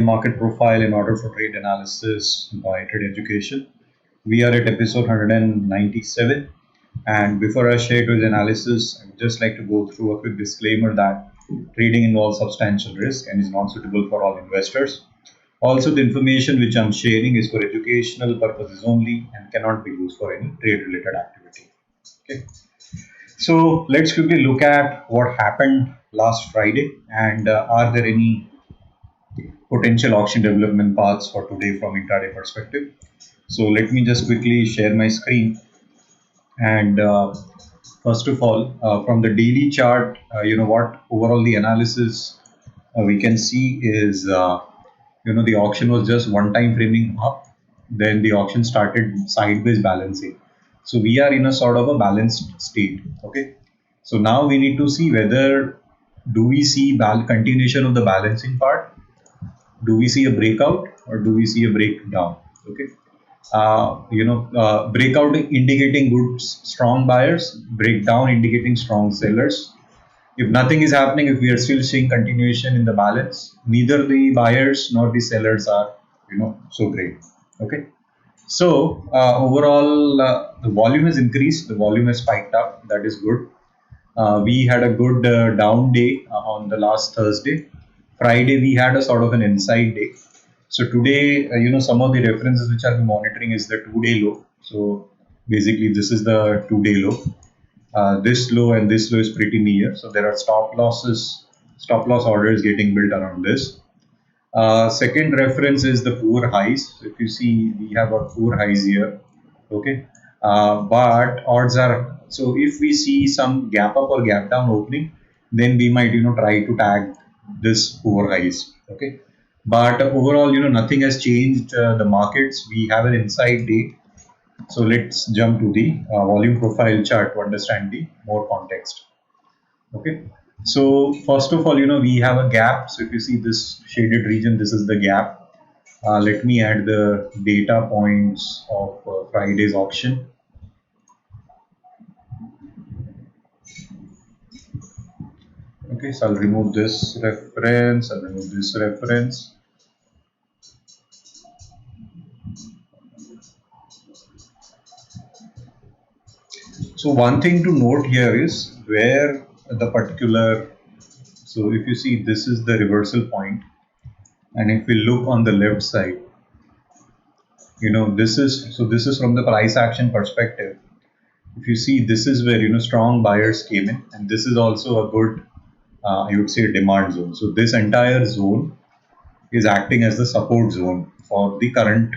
market profile in order for trade analysis by Tradeducation. We are at episode 197, and before I share today's analysis, I would just like to go through a quick disclaimer that trading involves substantial risk and is not suitable for all investors. Also, the information which I'm sharing is for educational purposes only and cannot be used for any trade related activity. Okay. So let's quickly look at what happened last Friday and are there any potential auction development paths for today from intraday perspective. So let me just quickly share my screen. And first of all, from the daily chart, what overall the analysis we can see is, the auction was just one time framing up, then the auction started sideways balancing. So we are in a sort of a balanced state. Okay. So now we need to see whether do we see continuation of the balancing part, do we see a breakout or do we see a breakdown. Okay. Breakout indicating good strong buyers, breakdown indicating strong sellers. If nothing is happening, if we are still seeing continuation in the balance, neither the buyers nor the sellers are so great. Okay. So overall the volume has increased, the volume has spiked up, that is good. We had a good down day on the last Thursday. Friday we had a sort of an inside day. So today, some of the references which I'm monitoring is the 2-day low. So basically this is the 2-day low. This low and this low is pretty near. So there are stop loss orders getting built around this. Second reference is the poor highs. So if you see, we have a poor highs here. Okay. But odds are, so if we see some gap up or gap down opening, then we might, try to tag this poor highs. Okay. But overall, nothing has changed the markets. We have an inside day. So let's jump to the volume profile chart to understand the more context. Okay. So first of all, we have a gap. So if you see this shaded region, this is the gap. Let me add the data points of Friday's auction. Okay, so I'll remove this reference, I'll remove this reference. So one thing to note here is where the particular, so if you see, this is the reversal point, and if we look on the left side, this is from the price action perspective. If you see, this is where strong buyers came in, and this is also a good I would say demand zone. So this entire zone is acting as the support zone for the current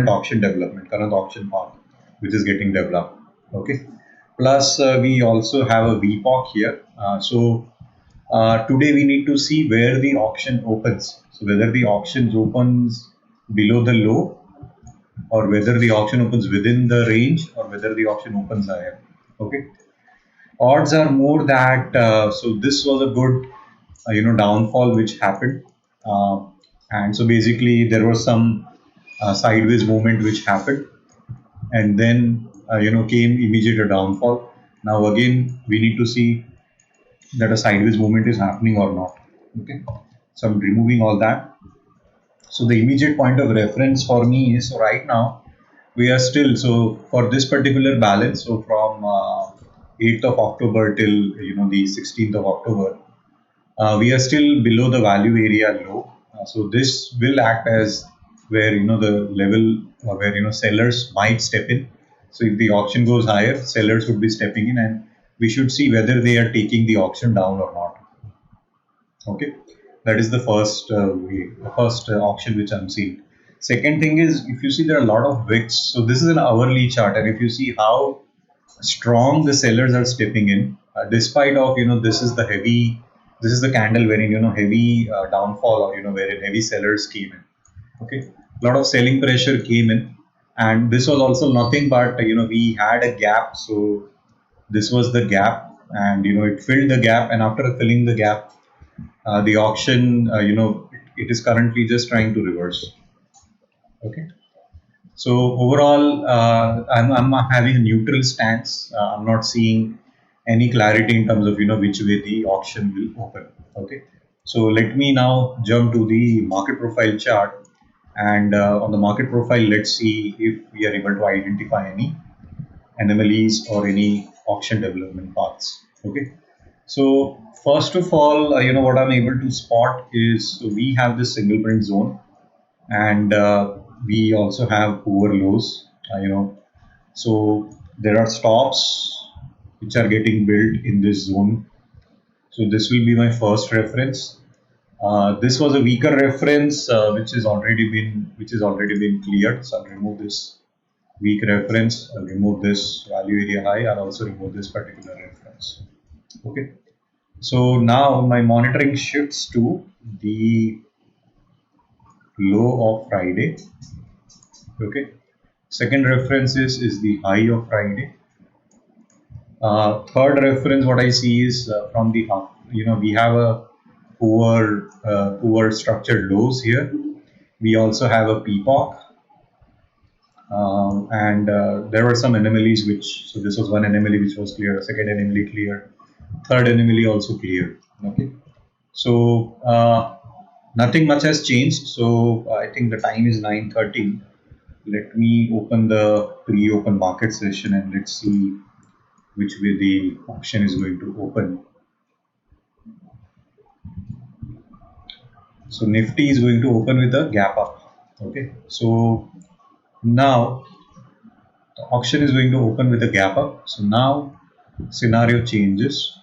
auction development, current auction path which is getting developed. Okay. Plus we also have a VPOC here. Today we need to see where the auction opens. So whether the auction opens below the low, or whether the auction opens within the range, or whether the auction opens higher. Okay. Odds are more that so this was a good downfall which happened, and so basically there was some sideways movement which happened, and then came immediate downfall. Now again we need to see that a sideways movement is happening or not. Okay, so I'm removing all that. So the immediate point of reference for me is, so right now we are still, so for this particular balance, so from 8th of October till the 16th of October, we are still below the value area low. So this will act as where the level where sellers might step in. So if the auction goes higher, sellers would be stepping in, and we should see whether they are taking the auction down or not. Okay, that is the first auction which I'm seeing. Second thing is, if you see, there are a lot of wicks. So this is an hourly chart, and if you see how strong the sellers are stepping in, despite of this is the candle wherein heavy downfall, or wherein heavy sellers came in. Okay, a lot of selling pressure came in, and this was also nothing but we had a gap. So this was the gap, and it filled the gap, and after filling the gap, the auction it is currently just trying to reverse. Okay. So overall, I'm having a neutral stance. I'm not seeing any clarity in terms of which way the auction will open. Okay. So let me now jump to the market profile chart, and on the market profile, let's see if we are able to identify any anomalies or any auction development paths. Okay. So first of all, what I'm able to spot is we have this single print zone, and we also have poor lows. So there are stops which are getting built in this zone. So this will be my first reference. This was a weaker reference which is already been cleared. So I'll remove this weak reference. I'll remove this value area high. I'll also remove this particular reference. Okay. So now my monitoring shifts to the low of Friday. Okay. Second reference is the high of Friday. Third reference, what I see is from the we have a poor structured lows here. We also have a peacock, and there were some anomalies so this was one anomaly which was clear, second anomaly clear, third anomaly also clear. Okay, so nothing much has changed. So I think the time is 9:30. Let me open the pre-open market session and let's see which way the auction is going to open. So Nifty is going to open with a gap up. Okay, so now the auction is going to open with a gap up. So now scenario changes.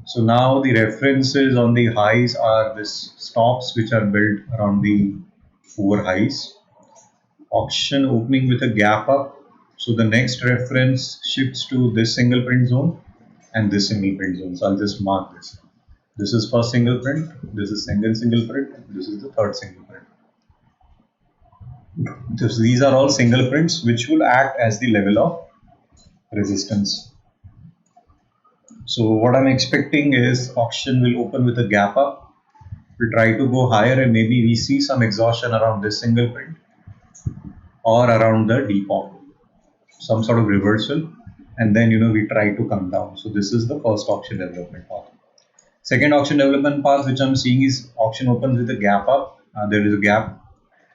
So now the references on the highs are this stops which are built around the 4 highs. Auction opening with a gap up. So the next reference shifts to this single print zone and this single print zone. So I'll just mark this. This is first single print, this is second single print, this is the third single print. So these are all single prints which will act as the level of resistance. So what I'm expecting is auction will open with a gap up. We'll try to go higher and maybe we see some exhaustion around this single print or around the depop, some sort of reversal, and then we try to come down. So this is the first auction development path. Second auction development path which I'm seeing is auction opens with a gap up. There is a gap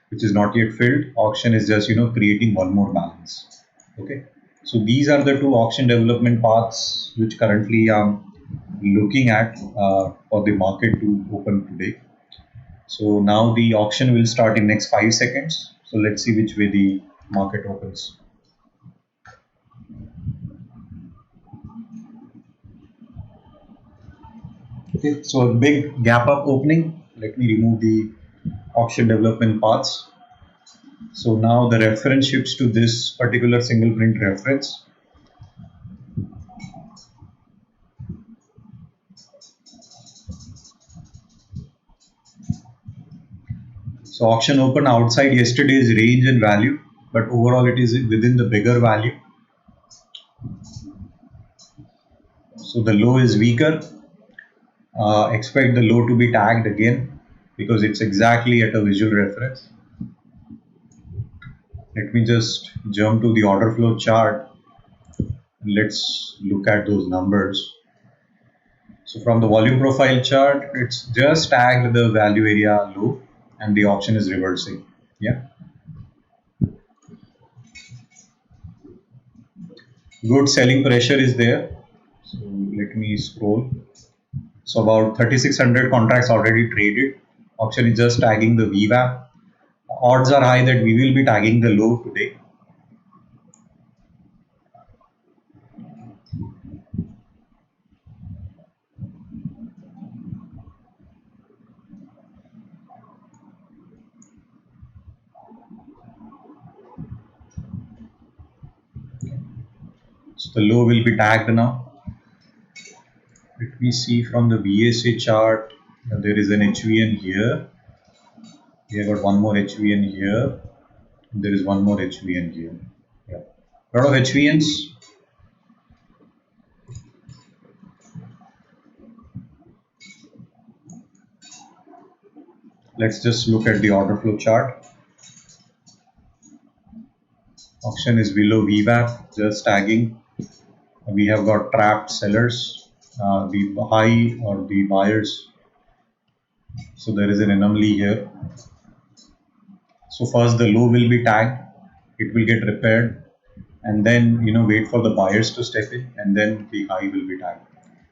which is not yet filled. Auction is just creating one more balance. Okay, so these are the two auction development paths which currently I'm looking at for the market to open today. So now the auction will start in next 5 seconds. So let's see which way the market opens. Okay, so a big gap up opening. Let me remove the auction development paths. So now the reference shifts to this particular single print reference. So auction opened outside yesterday's range and value, but overall it is within the bigger value. So the low is weaker. Expect the low to be tagged again because it's exactly at a visual reference. Let me just jump to the order flow chart and let's look at those numbers. So from the volume profile chart, it's just tagged the value area low and the auction is reversing. Yeah. Good selling pressure is there. So let me scroll. So about 3600 contracts already traded. Auction is just tagging the VWAP. Odds are high that we will be tagging the low today. So the low will be tagged now. Let me see from the VSA chart. There is an HVN here. We have got one more HVN here. There is one more HVN here. Yeah. A lot of HVNs. Let's just look at the order flow chart. Auction is below VWAP, just tagging. We have got trapped sellers. The high or the buyers So there is an anomaly here. So first the low will be tagged, it will get repaired, and then wait for the buyers to step in, and then the high will be tagged.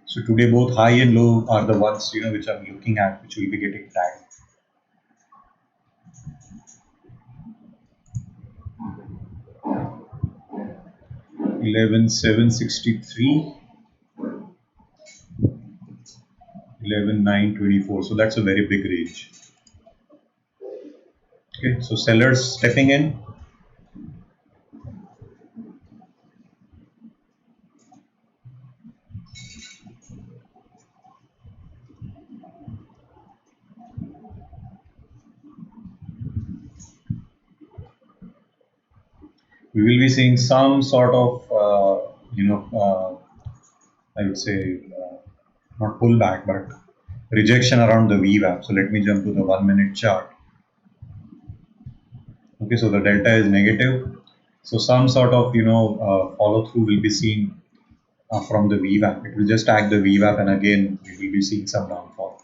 So today both high and low are the ones which I'm looking at, which will be getting tagged. $11,763, 11,924. So that's a very big range. Okay, so sellers stepping in. We will be seeing some sort of I would say not pullback but rejection around the VWAP. So let me jump to the 1 minute chart. Okay, so the delta is negative, so some sort of follow through will be seen from the VWAP. It will just tag the VWAP, and again we will be seeing some downfall.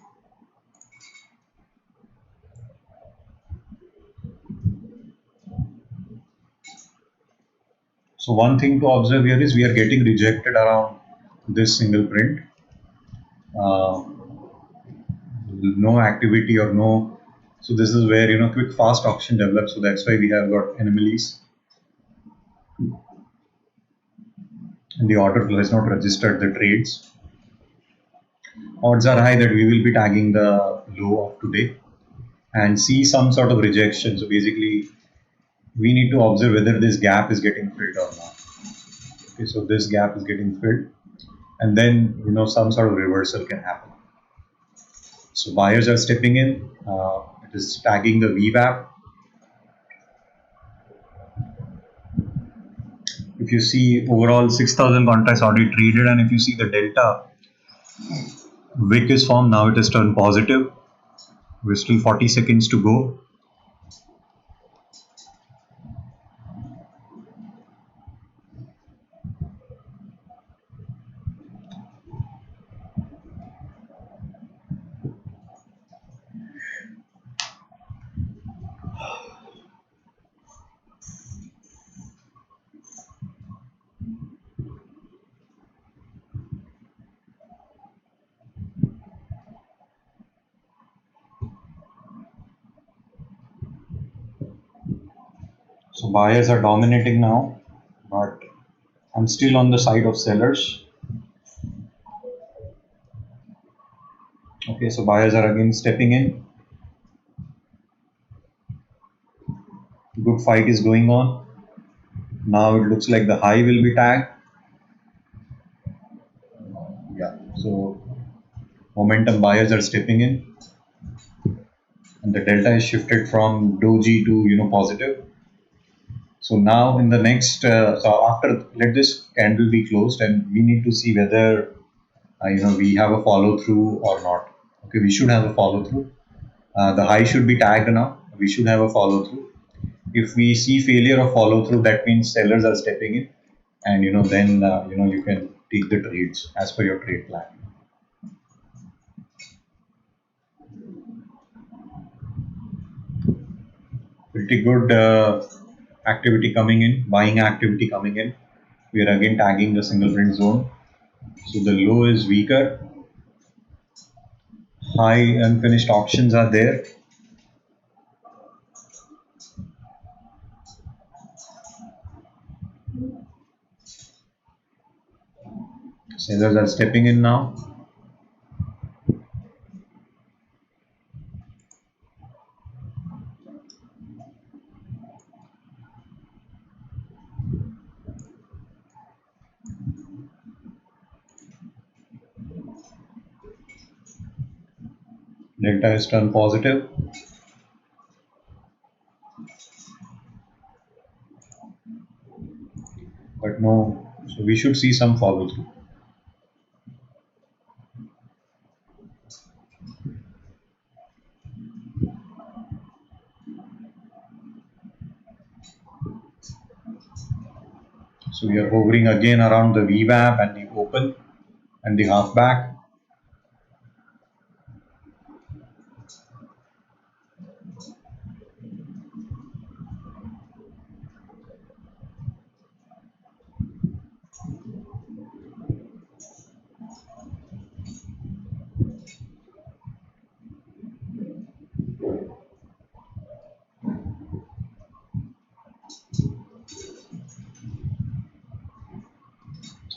So one thing to observe here is we are getting rejected around this single print. No activity or no. So this is where quick fast auction develops. So that's why we have got anomalies. And the order flow has not registered the trades. Odds are high that we will be tagging the low of today and see some sort of rejection. So basically we need to observe whether this gap is getting filled or not. Okay, so this gap is getting filled, and then some sort of reversal can happen. So buyers are stepping in. It is tagging the VWAP. If you see overall 6,000 contracts already traded, and if you see the delta, wick is formed. Now it is turned positive. We're still 40 seconds to go. So buyers are dominating now, but I'm still on the side of sellers. Okay, so buyers are again stepping in. Good fight is going on. Now it looks like the high will be tagged. Yeah, so momentum buyers are stepping in, and the delta is shifted from doji to positive. So now in the next, so after, let this candle be closed, and we need to see whether we have a follow through or not. Okay, we should have a follow through. The high should be tagged now. We should have a follow through. If we see failure of follow through, that means sellers are stepping in, and then you can take the trades as per your trade plan. Pretty good activity coming in, buying activity coming in. We are again tagging the single print zone. So the low is weaker. High unfinished auctions are there. Sellers are stepping in now. Delta is turned positive. But no, so we should see some follow through. So we are hovering again around the VWAP and the open and the halfback.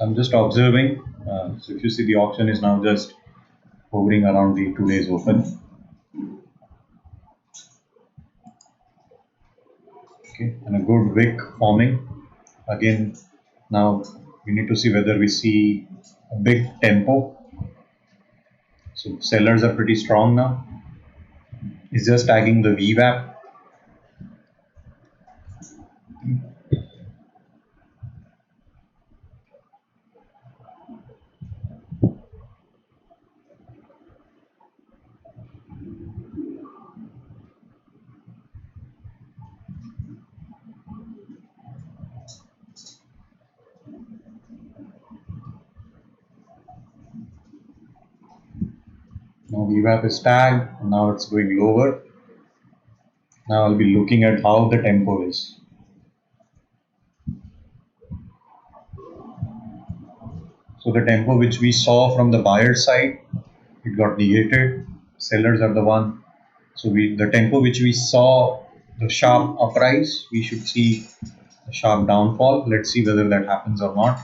So I'm just observing. So if you see, the auction is now just hovering around the today's open. Okay, and a good wick forming. Again, now we need to see whether we see a big tempo. So sellers are pretty strong now. It's just tagging the VWAP. Now VWAP is tagged, and now it's going lower. Now I'll be looking at how the tempo is. So the tempo which we saw from the buyer side, it got negated. Sellers are the one. So the tempo which we saw, the sharp uprise, we should see a sharp downfall. Let's see whether that happens or not.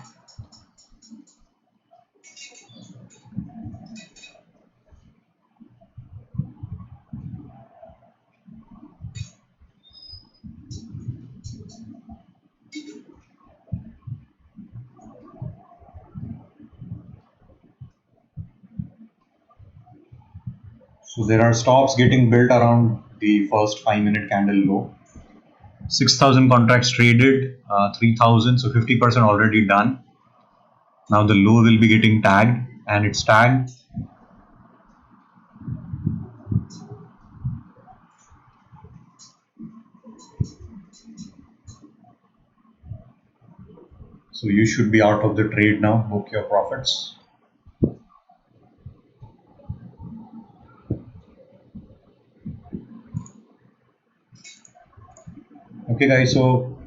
So there are stops getting built around the first 5-minute candle low. 6,000 contracts traded, 3,000, so 50% already done. Now the low will be getting tagged, and it's tagged. So you should be out of the trade now, book your profits. Okay guys, so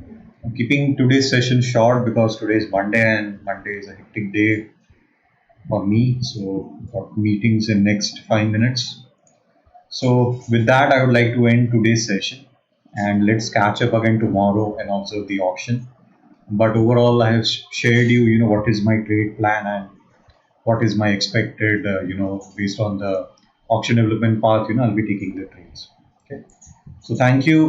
I'm keeping today's session short because today is Monday and Monday is a hectic day for me. So got meetings in next 5 minutes. So with that, I would like to end today's session, and let's catch up again tomorrow and observe the auction. But overall, I have shared you, what is my trade plan and what is my expected, based on the auction development path, I'll be taking the trades. Okay. So thank you.